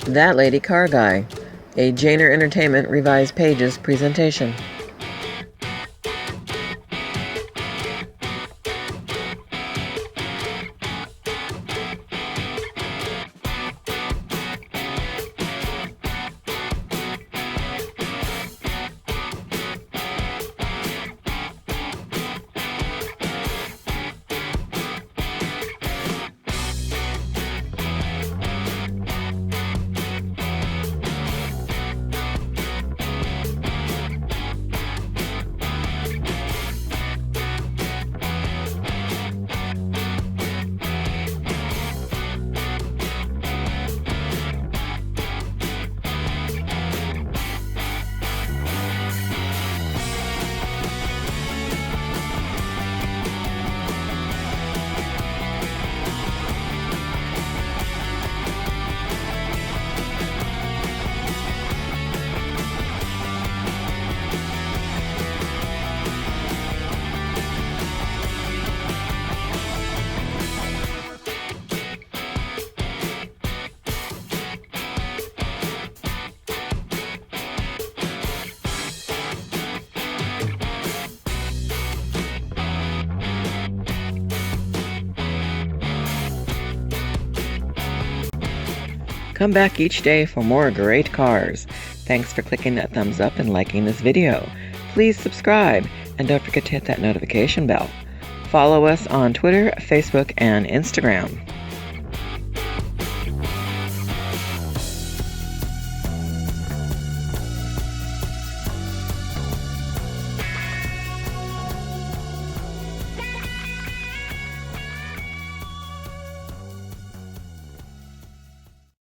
That Lady Car Guy, a Jaynor Entertainment Revised Pages presentation. Come back each day for more great cars. Thanks for clicking that thumbs up and liking this video. Please subscribe and don't forget to hit that notification bell. Follow us on Twitter, Facebook, and Instagram.